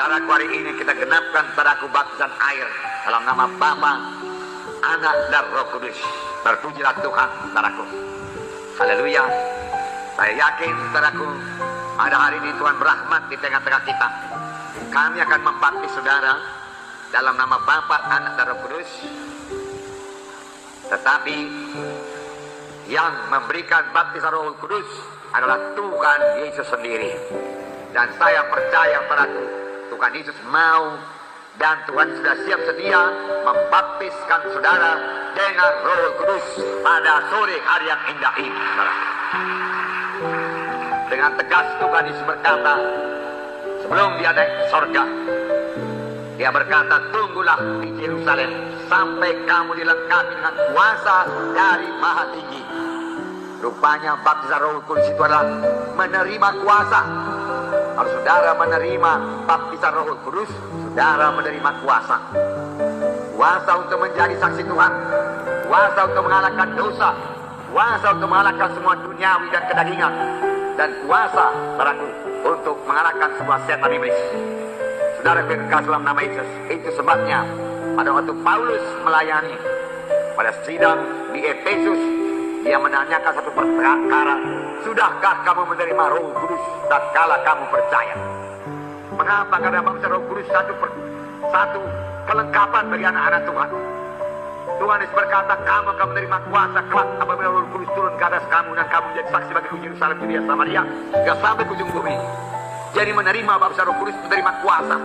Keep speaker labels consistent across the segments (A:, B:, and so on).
A: Saudaraku, hari ini kita genapkan saudaraku baptisan air dalam nama Bapa, Anak dan Roh Kudus. Berpujilah Tuhan, saudaraku. Haleluya. Saya yakin, saudaraku, pada hari ini Tuhan berahmat di tengah-tengah kita. Kami akan membaptis saudara dalam nama Bapa, Anak dan Roh Kudus. Tetapi yang memberikan baptisan Roh Kudus adalah Tuhan Yesus sendiri. Dan saya percaya, saudaraku, Tuhan Yesus mau dan Tuhan sudah siap sedia membaptiskan saudara dengan Roh Kudus pada sore hari yang indah ini, saudara. Dengan tegas Tuhan Yesus berkata, sebelum dia naik ke sorga, dia berkata, tunggulah di Yerusalem sampai kamu dilengkapi dengan kuasa dari Maha Tinggi. Rupanya baptisan Roh Kudus itu adalah menerima kuasa. Kalau saudara menerima baptisan Roh Kudus, saudara menerima kuasa. Kuasa untuk menjadi saksi Tuhan, kuasa untuk mengalahkan dosa, kuasa untuk mengalahkan semua duniawi dan kedagingan, dan kuasa, saudaraku, untuk mengalahkan semua setan iblis. Saudara berkata dalam nama Yesus. Itu sebabnya pada waktu Paulus melayani pada sidang di Efesus, dia menanyakan satu perkara, sudahkah kamu menerima Roh Kudus tatkala kamu percaya? Mengapa? Karena baptisan Roh Kudus satu kelengkapan bagi anak-anak Tuhan. Tuhan Yesus berkata, kamu akan menerima kuasa kelak apabila Roh Kudus turun ke atas kamu, dan kamu menjadi saksi bagi Yerusalem, Yudea, Samaria, hingga sampai ke ujung bumi. Jadi menerima baptisan Roh Kudus, menerima kuasa.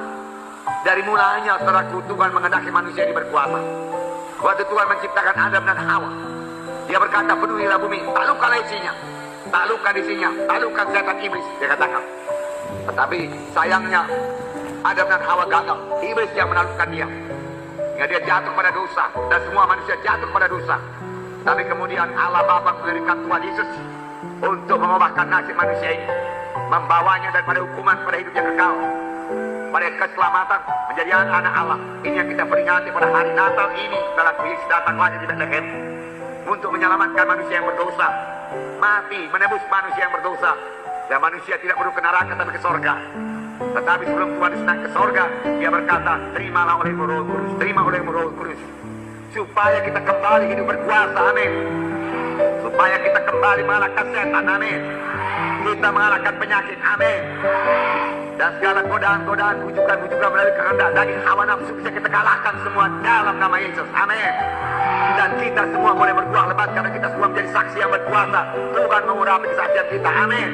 A: Dari mulanya, saudaraku, Tuhan mengendaki manusia ini berkuasa. Waktu Tuhan menciptakan Adam dan Hawa, dia berkata, penuhilah bumi, taklukkanlah isinya, taklukkan isinya, taklukkan setan iblis, dia katakan. Tetapi sayangnya Adam dan Hawa gagal, iblis yang menaklukkan dia, hingga dia jatuh pada dosa, dan semua manusia jatuh pada dosa. Tapi kemudian Allah Bapa memberikan Tuhan Yesus untuk mengubahkan nasib manusia ini, membawanya daripada hukuman pada hidup yang kekal, pada keselamatan menjadi anak Allah. Ini yang kita peringati pada hari Natal ini. Setelah Yesus datang lagi di Bethlehem untuk menyelamatkan manusia yang berdosa, mati menebus manusia yang berdosa, dan manusia tidak perlu ke neraka tapi ke sorga. Tetapi sebelum Tuhan naik ke sorga, dia berkata, terimalah olehmu Roh Kudus, terima olehmu Roh Kudus, supaya kita kembali hidup berkuasa, amin. Supaya kita kembali mengalahkan setan, amin. Kita mengalahkan penyakit, amin. Dan segala godaan-godaan, bujukan-bujukan melalui kehendak daging hawa nafsu bisa kita kalahkan semua dalam nama Yesus, amin. Dan kita semua boleh berbuah lebat karena kita semua menjadi saksi yang berkuasa. Tuhan mengurapi kesaksian kita, amin.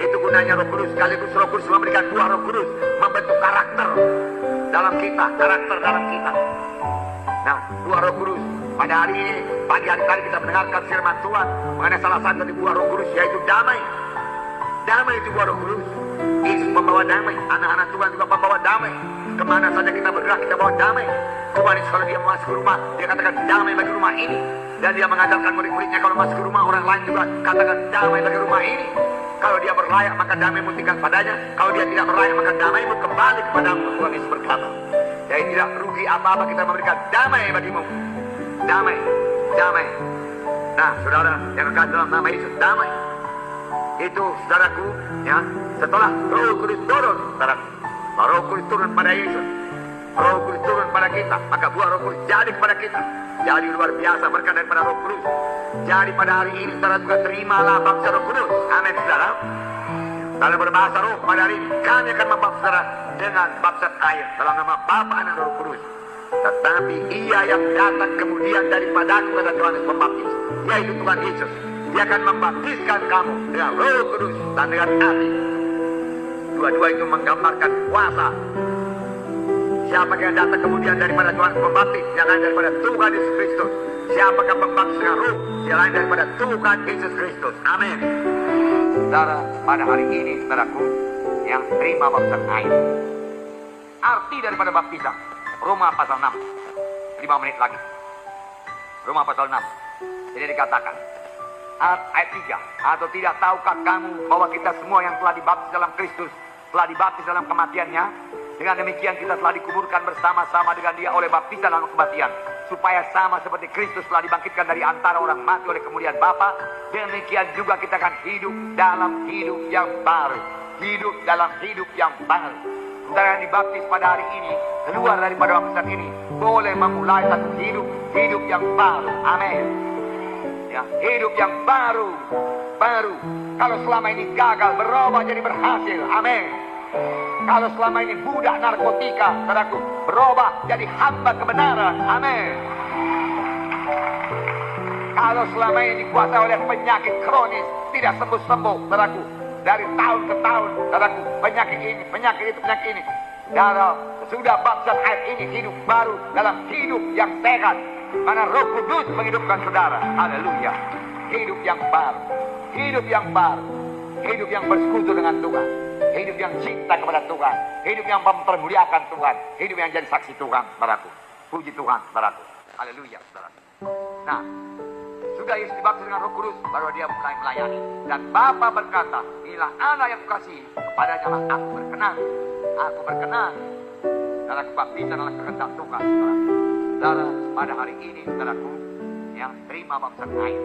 A: Itu gunanya Roh Kudus. Sekaligus Roh Kudus memberikan buah Roh Kudus, membentuk karakter dalam kita, karakter dalam kita. Nah, buah Roh Kudus pada hari ini, pagi hari tadi kita mendengarkan firman Tuhan mengenai salah satu dari buah Roh Kudus, yaitu damai. Damai itu buah Roh Kudus. Yesus membawa damai, anak-anak Tuhan juga membawa damai. Kemana saja kita bergerak, kita bawa damai. Tuhan Yesus kalau dia masuk ke rumah, dia katakan damai bagi rumah ini. Dan dia mengajarkan murid-muridnya kalau masuk ke rumah orang lain juga katakan damai bagi rumah ini. Kalau dia berlayak maka damaimu tinggal padanya. Kalau dia tidak berlayak maka damaimu kembali kepadamu. Tuhan Yesus berkata, jadi tidak rugi apa-apa kita memberikan damai bagimu. Damai, damai. Nah, saudara yang kekasih dalam nama Yesus, damai. Itu, saudaraku, ya, setelah Roh Kudus turun, saudaraku, Roh Kudus turun pada Yesus, Roh Kudus turun pada kita, maka buah Roh Kudus jadi kepada kita. Jadi luar biasa berkat daripada Roh Kudus. Jadi pada hari ini saudara juga terimalah baptisan Roh Kudus, amin saudara. Dalam berbahasa roh pada hari ini kami akan membaptis saudara dengan baptisan air dalam nama Bapa, Anak, dan Roh Kudus. Tetapi ia yang datang kemudian daripadaku, kata Yohanes Pembaptis, yaitu Tuhan Yesus, dia akan membaptiskan kamu dengan Roh Kudus dan dengan api. Dua-dua itu menggambarkan kuasa. Siapa yang datang kemudian daripada Yohanes Pembaptis, yang lain daripada Tuhan Yesus Kristus. Siapakah pembaptis dengan roh, yang lain daripada Tuhan Yesus Kristus, amin. Saudara, pada hari ini, saudaraku, yang terima baptisan air, arti daripada baptisan, Roma pasal 6, 5 menit lagi, Roma pasal 6, jadi dikatakan, ayat 3, atau tidak tahukah kamu bahwa kita semua yang telah dibaptis dalam Kristus, telah dibaptis dalam kematiannya, dengan demikian kita telah dikuburkan bersama-sama dengan dia oleh baptisan dalam kematian, supaya sama seperti Kristus telah dibangkitkan dari antara orang mati oleh kemuliaan Bapa, demikian juga kita akan hidup dalam hidup yang baru, hidup dalam hidup yang baru. saudara yang dibaptis pada hari ini, keluar daripada baptisan ini, boleh memulai satu hidup yang baru. Amin. Ya, hidup yang baru. Kalau selama ini gagal, berubah jadi berhasil. Amin. Kalau selama ini budak narkotika, saudaraku, berubah jadi hamba kebenaran. Amin. Kalau selama ini dikuasai oleh penyakit kronis, tidak sembuh-sembuh, saudaraku, dari tahun ke tahun, saudaraku, penyakit ini, penyakit itu, penyakit ini. Saudara, sudah baptisan air ini hidup baru dalam hidup yang sehat. Mana Roh Kudus menghidupkan saudara. Haleluya. Hidup yang baru. Hidup yang baru. Hidup yang bersekutu dengan Tuhan. Hidup yang cinta kepada Tuhan. Hidup yang mempermuliakan Tuhan. Hidup yang jadi saksi Tuhan, saudaraku. Puji Tuhan, saudaraku. Haleluya, saudaraku. Nah, sudah Yesus dibaptis dengan Roh Kudus, baru dia mulai melayani. Dan Bapa berkata, inilah anak yang kukasihi, kepadanya lah aku berkenan. Aku berkenan. Dalam kebaptisan adalah kehendak Tuhan, saudara. Saudara, pada hari ini, saudaraku, yang terima baptisan air,